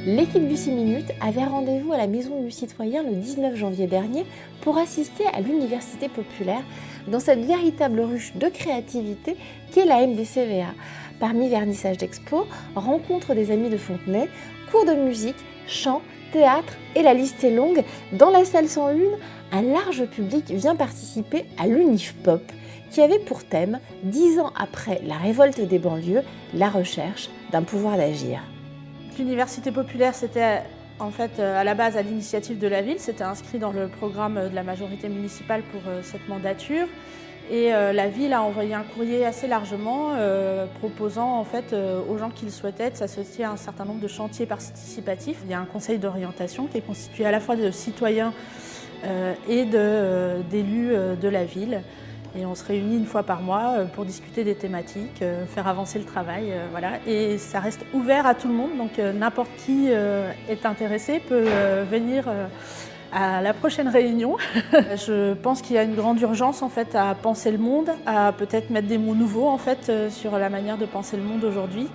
L'équipe du 6 minutes avait rendez-vous à la Maison du Citoyen le 19 janvier dernier pour assister à l'Université populaire dans cette véritable ruche de créativité qu'est la MDCVA. Parmi vernissage d'expo, rencontre des amis de Fontenay, cours de musique, chant, théâtre et la liste est longue. Dans la salle 101, un large public vient participer à l'Unifpop qui avait pour thème, 10 ans après la révolte des banlieues, la recherche d'un pouvoir d'agir. L'Université populaire, c'était en fait à la base à l'initiative de la ville, c'était inscrit dans le programme de la majorité municipale pour cette mandature. Et la ville a envoyé un courrier assez largement proposant en fait aux gens qui le souhaitaient de s'associer à un certain nombre de chantiers participatifs. Il y a un conseil d'orientation qui est constitué à la fois de citoyens et d'élus de la ville. Et on se réunit une fois par mois pour discuter des thématiques, faire avancer le travail. Voilà. Et ça reste ouvert à tout le monde, donc n'importe qui est intéressé peut venir à la prochaine réunion. Je pense qu'il y a une grande urgence en fait, à penser le monde, à peut-être mettre des mots nouveaux en fait, sur la manière de penser le monde aujourd'hui.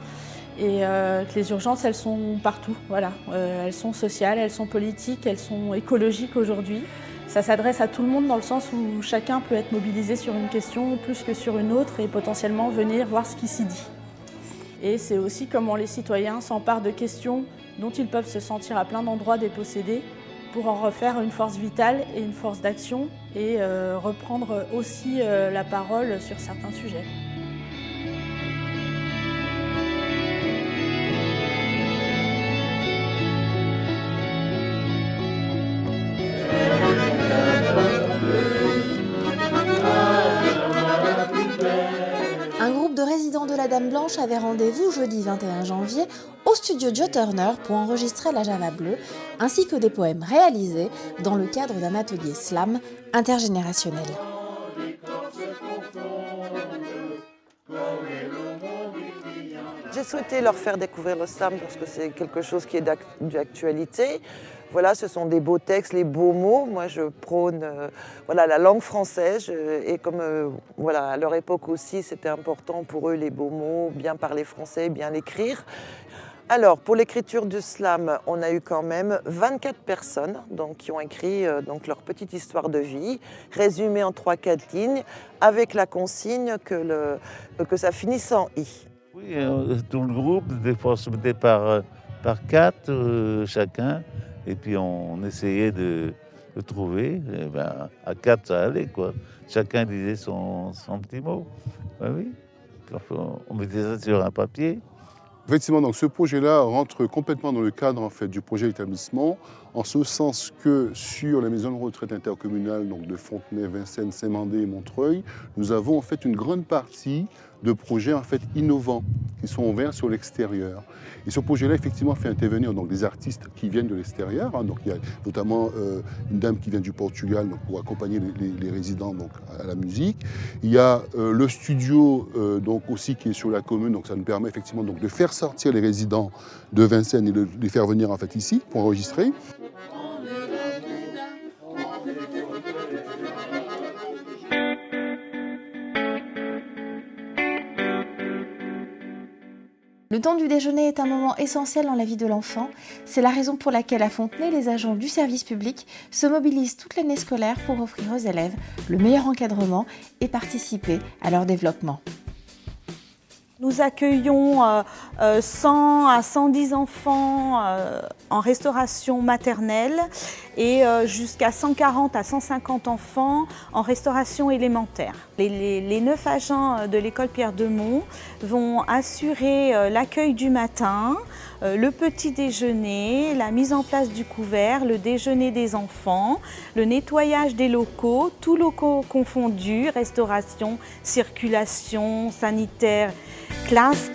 Et que les urgences, elles sont partout. Voilà. Elles sont sociales, elles sont politiques, elles sont écologiques aujourd'hui. Ça s'adresse à tout le monde dans le sens où chacun peut être mobilisé sur une question plus que sur une autre et potentiellement venir voir ce qui s'y dit. Et c'est aussi comment les citoyens s'emparent de questions dont ils peuvent se sentir à plein d'endroits dépossédés pour en refaire une force vitale et une force d'action et reprendre aussi la parole sur certains sujets. Un groupe de résidents de la Dame Blanche avait rendez-vous jeudi 21 janvier au studio Joe Turner pour enregistrer la Java bleue, ainsi que des poèmes réalisés dans le cadre d'un atelier slam intergénérationnel. J'ai souhaité leur faire découvrir le slam parce que c'est quelque chose qui est d'actualité. Voilà, ce sont des beaux textes, les beaux mots. Moi, je prône voilà, la langue française. Et comme voilà, à leur époque aussi, c'était important pour eux les beaux mots, bien parler français, bien l'écrire. Alors, pour l'écriture du slam, on a eu quand même 24 personnes donc, qui ont écrit donc, leur petite histoire de vie, résumée en 3-4 lignes, avec la consigne que ça finisse en « i ». Oui, tout le groupe, des fois, se mettait par 4 chacun, et puis on essayait de trouver. Et ben, à 4, ça allait, quoi. Chacun disait son petit mot. Ben oui, on mettait ça sur un papier. Effectivement, donc ce projet-là rentre complètement dans le cadre en fait, du projet d'établissement, en ce sens que sur la maison de retraite intercommunale donc de Fontenay, Vincennes, Saint-Mandé et Montreuil, nous avons en fait une grande partie de projets en fait innovants qui sont ouverts sur l'extérieur. Et ce projet-là effectivement fait intervenir donc des artistes qui viennent de l'extérieur. Hein, donc il y a notamment une dame qui vient du Portugal donc, pour accompagner les résidents donc, à la musique. Il y a le studio donc aussi qui est sur la commune, donc ça nous permet effectivement donc de faire sortir les résidents de Vincennes et de les faire venir en fait ici pour enregistrer. Le temps du déjeuner est un moment essentiel dans la vie de l'enfant. C'est la raison pour laquelle à Fontenay, les agents du service public se mobilisent toute l'année scolaire pour offrir aux élèves le meilleur encadrement et participer à leur développement. Nous accueillons 100 à 110 enfants en restauration maternelle et jusqu'à 140 à 150 enfants en restauration élémentaire. Les 9 agents de l'école Pierre Demont vont assurer l'accueil du matin, le petit déjeuner, la mise en place du couvert, le déjeuner des enfants, le nettoyage des locaux, tous locaux confondus, restauration, circulation, sanitaire, classe.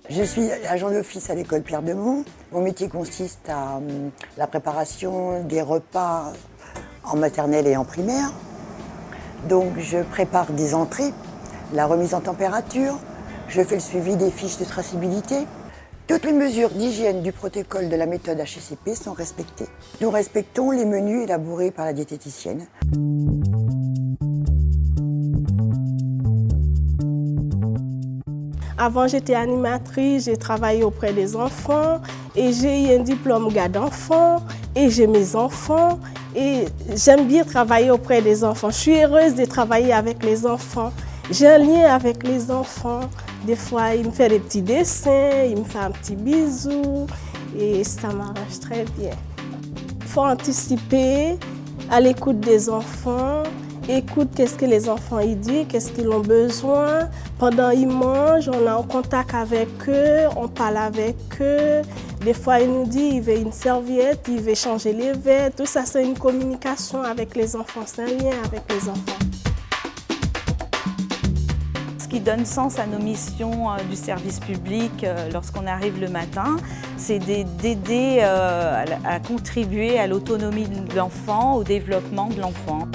Je suis agent d'office à l'école Pierre Demont. Mon métier consiste à la préparation des repas en maternelle et en primaire. Donc je prépare des entrées, la remise en température, je fais le suivi des fiches de traçabilité. Toutes les mesures d'hygiène du protocole de la méthode HACCP sont respectées. Nous respectons les menus élaborés par la diététicienne. Avant, j'étais animatrice, j'ai travaillé auprès des enfants et j'ai eu un diplôme garde d'enfants et j'ai mes enfants et j'aime bien travailler auprès des enfants. Je suis heureuse de travailler avec les enfants. J'ai un lien avec les enfants. Des fois, il me fait des petits dessins, il me fait un petit bisou et ça m'arrange très bien. Il faut anticiper, à l'écoute des enfants. Écoute qu'est-ce que les enfants ils disent, qu'est-ce qu'ils ont besoin. Pendant qu'ils mangent, on est en contact avec eux, on parle avec eux. Des fois, ils nous disent qu'ils veulent une serviette, ils veulent changer les verres. Tout ça, c'est une communication avec les enfants, c'est un lien avec les enfants. Ce qui donne sens à nos missions du service public lorsqu'on arrive le matin, c'est d'aider à contribuer à l'autonomie de l'enfant, au développement de l'enfant.